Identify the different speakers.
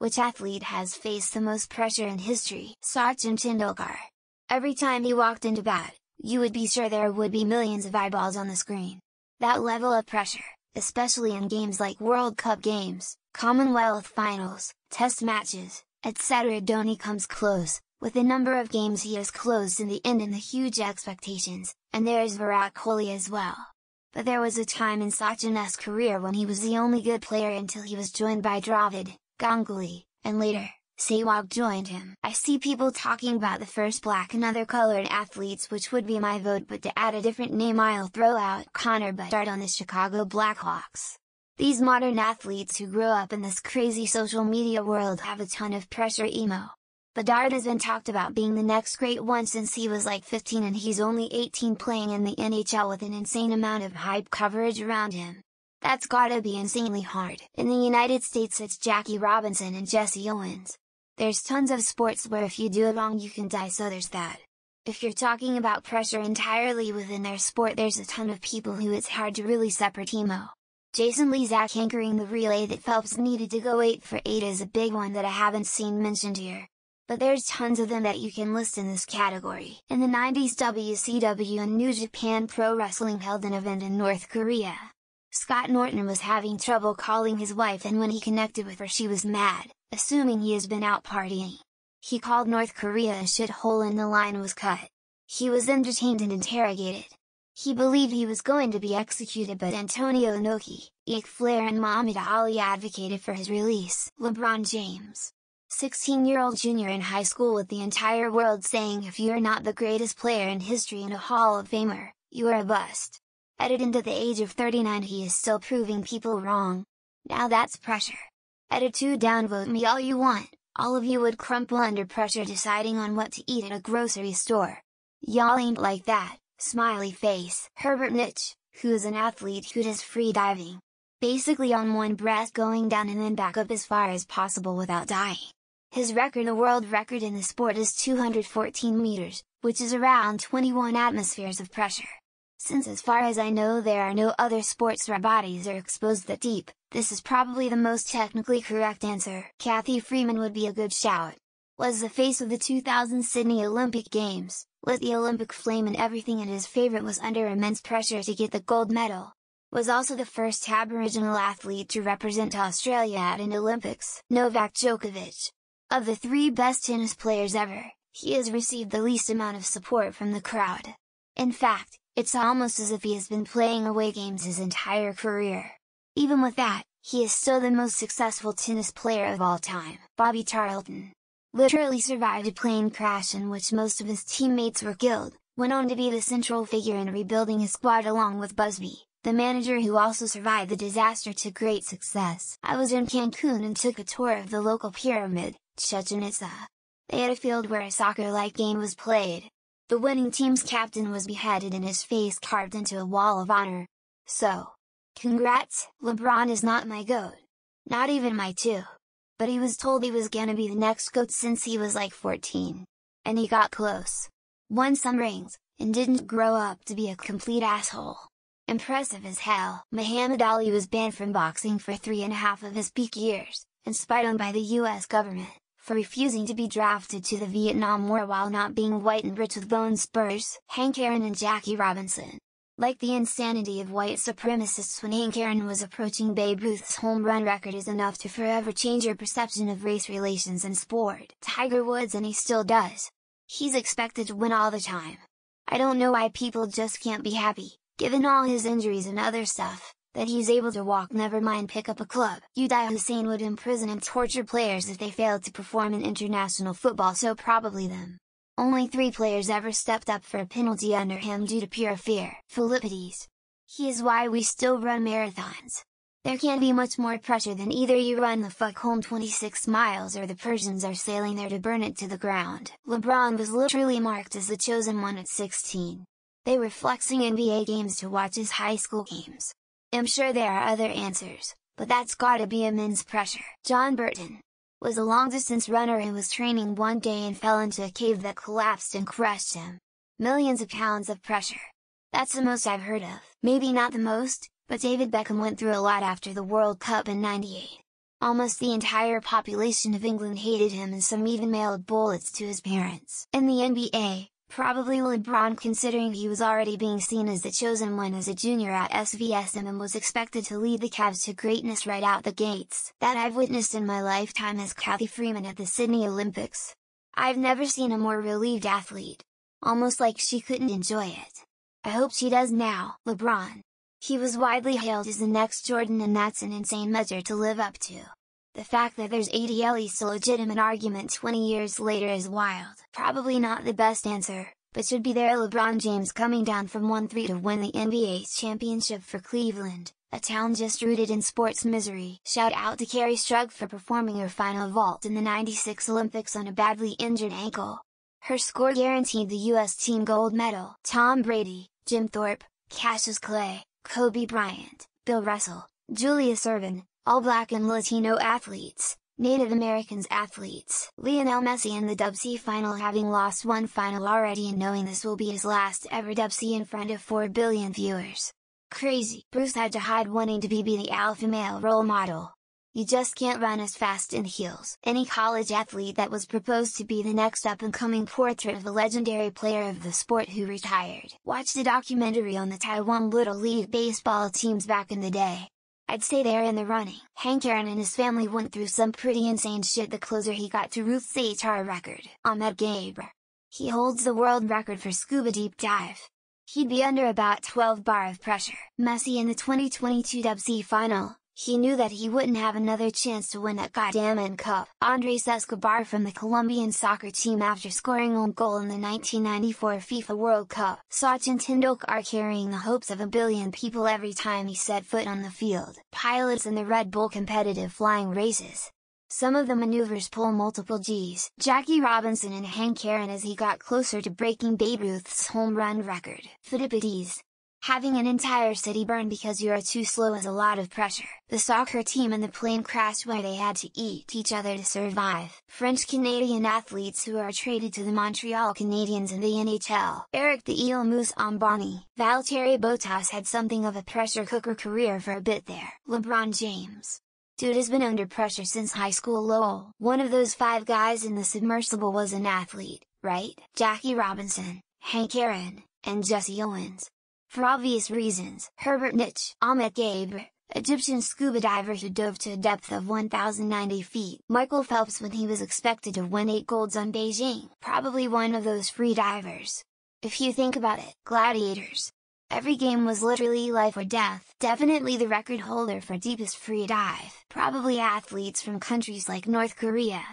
Speaker 1: Which athlete has faced the most pressure in history? Sachin Tendulkar. Every time he walked into bat, you would be sure there would be millions of eyeballs on the screen. That level of pressure, especially in games like World Cup games, Commonwealth finals, test matches, etc. Dhoni comes close, with the number of games he has closed in the end and the huge expectations, and there's Virat Kohli as well. But there was a time in Sachin's career when he was the only good player until he was joined by Dravid, Ganguly, and later, Sehwag joined him. I see people talking about the first black and other colored athletes, which would be my vote, but to add a different name I'll throw out Connor Bedard on the Chicago Blackhawks. These modern athletes who grew up in this crazy social media world have a ton of pressure emo. Bedard has been talked about being the next great one since he was like 15 and he's only 18 playing in the NHL with an insane amount of hype coverage around him. That's gotta be insanely hard. In the United States it's Jackie Robinson and Jesse Owens. There's tons of sports where if you do it wrong you can die, so there's that. If you're talking about pressure entirely within their sport, there's a ton of people who it's hard to really separate emo. Jason Lezak anchoring the relay that Phelps needed to go 8 for 8 is a big one that I haven't seen mentioned here. But there's tons of them that you can list in this category. In the 90s WCW and New Japan Pro Wrestling held an event in North Korea. Scott Norton was having trouble calling his wife, and when he connected with her she was mad, assuming he has been out partying. He called North Korea a shithole and the line was cut. He was then detained and interrogated. He believed he was going to be executed, but Antonio Inoki, Ric Flair and Muhammad Ali advocated for his release. LeBron James. 16-year-old junior in high school with the entire world saying if you're not the greatest player in history and a Hall of Famer, you are a bust. Added into the age of 39 he is still proving people wrong. Now that's pressure. Added 2 down, vote me all you want, all of you would crumple under pressure deciding on what to eat at a grocery store. Y'all ain't like that, smiley face. Herbert Nitsch, who is an athlete who does free diving. Basically on one breath going down and then back up as far as possible without dying. His record, the world record in the sport, is 214 meters, which is around 21 atmospheres of pressure. Since as far as I know there are no other sports where bodies are exposed that deep, this is probably the most technically correct answer. Kathy Freeman would be a good shout. Was the face of the 2000 Sydney Olympic Games, lit the Olympic flame and everything, and his favorite was under immense pressure to get the gold medal. Was also the first Aboriginal athlete to represent Australia at an Olympics. Novak Djokovic. Of the 3 best tennis players ever, he has received the least amount of support from the crowd. In fact, it's almost as if he has been playing away games his entire career. Even with that, he is still the most successful tennis player of all time. Bobby Charlton. Literally survived a plane crash in which most of his teammates were killed, went on to be the central figure in rebuilding his squad along with Busby, the manager who also survived the disaster to great success. I was in Cancun and took a tour of the local pyramid, Chichen Itza. They had a field where a soccer-like game was played. The winning team's captain was beheaded and his face carved into a wall of honor. So, congrats. LeBron is not my GOAT. Not even my 2. But he was told he was gonna be the next GOAT since he was like 14. And he got close. Won some rings, and didn't grow up to be a complete asshole. Impressive as hell. Muhammad Ali was banned from boxing for 3.5 of his peak years, and spied on by the US government, for refusing to be drafted to the Vietnam War while not being white and rich with bone spurs. Hank Aaron and Jackie Robinson. Like the insanity of white supremacists when Hank Aaron was approaching Babe Ruth's home run record is enough to forever change your perception of race relations in sport. Tiger Woods, and he still does. He's expected to win all the time. I don't know why people just can't be happy, given all his injuries and other stuff, that he's able to walk, never mind pick up a club. Uday Hussein would imprison and torture players if they failed to perform in international football, so probably them. Only 3 players ever stepped up for a penalty under him due to pure fear. Philippides. He is why we still run marathons. There can't be much more pressure than either you run the fuck home 26 miles or the Persians are sailing there to burn it to the ground. LeBron was literally marked as the chosen one at 16. They were flexing NBA games to watch his high school games. I'm sure there are other answers, but that's gotta be immense pressure. John Burton. Was a long-distance runner and was training one day and fell into a cave that collapsed and crushed him. Millions of pounds of pressure. That's the most I've heard of. Maybe not the most, but David Beckham went through a lot after the World Cup in '98. Almost the entire population of England hated him, and some even mailed bullets to his parents. In the NBA, probably LeBron, considering he was already being seen as the chosen one as a junior at SVSM and was expected to lead the Cavs to greatness right out the gates. That I've witnessed in my lifetime is Cathy Freeman at the Sydney Olympics. I've never seen a more relieved athlete. Almost like she couldn't enjoy it. I hope she does now. LeBron. He was widely hailed as the next Jordan, and that's an insane measure to live up to. The fact that there's at least a legitimate argument 20 years later is wild. Probably not the best answer, but should be there. LeBron James coming down from 1-3 to win the NBA's championship for Cleveland, a town just rooted in sports misery. Shout out to Kerri Strug for performing her final vault in the '96 Olympics on a badly injured ankle. Her score guaranteed the U.S. team gold medal. Tom Brady, Jim Thorpe, Cassius Clay, Kobe Bryant, Bill Russell, Julius Erving, all Black and Latino athletes, Native Americans athletes. Lionel Messi in the WC final, having lost one final already and knowing this will be his last ever WC in front of 4 billion viewers. Crazy. Bruce had to hide wanting to be the alpha male role model. You just can't run as fast in heels. Any college athlete that was proposed to be the next up-and-coming portrait of a legendary player of the sport who retired. Watch the documentary on the Taiwan Little League baseball teams back in the day. I'd say they're in the running. Hank Aaron and his family went through some pretty insane shit the closer he got to Ruth's HR record. Ahmed Gaber. He holds the world record for scuba deep dive. He'd be under about 12 bar of pressure. Messi in the 2022 WC final. He knew that he wouldn't have another chance to win that goddamn cup. Andres Escobar from the Colombian soccer team after scoring own goal in the 1994 FIFA World Cup. Sachin Tendulkar carrying the hopes of a billion people every time he set foot on the field. Pilots in the Red Bull competitive flying races. Some of the maneuvers pull multiple Gs. Jackie Robinson and Hank Aaron as he got closer to breaking Babe Ruth's home run record. Philippides. Having an entire city burn because you are too slow is a lot of pressure. The soccer team and the plane crashed where they had to eat each other to survive. French-Canadian athletes who are traded to the Montreal Canadiens in the NHL. Eric the Eel Moose Ambani. Valtteri Bottas had something of a pressure cooker career for a bit there. LeBron James. Dude has been under pressure since high school. Lol. One of those 5 guys in the submersible was an athlete, right? Jackie Robinson, Hank Aaron, and Jesse Owens. For obvious reasons. Herbert Nitsch. Ahmet Gaber, Egyptian scuba diver who dove to a depth of 1,090 feet. Michael Phelps when he was expected to win 8 golds on Beijing. Probably one of those free divers. If you think about it, gladiators. Every game was literally life or death. Definitely the record holder for deepest free dive. Probably athletes from countries like North Korea,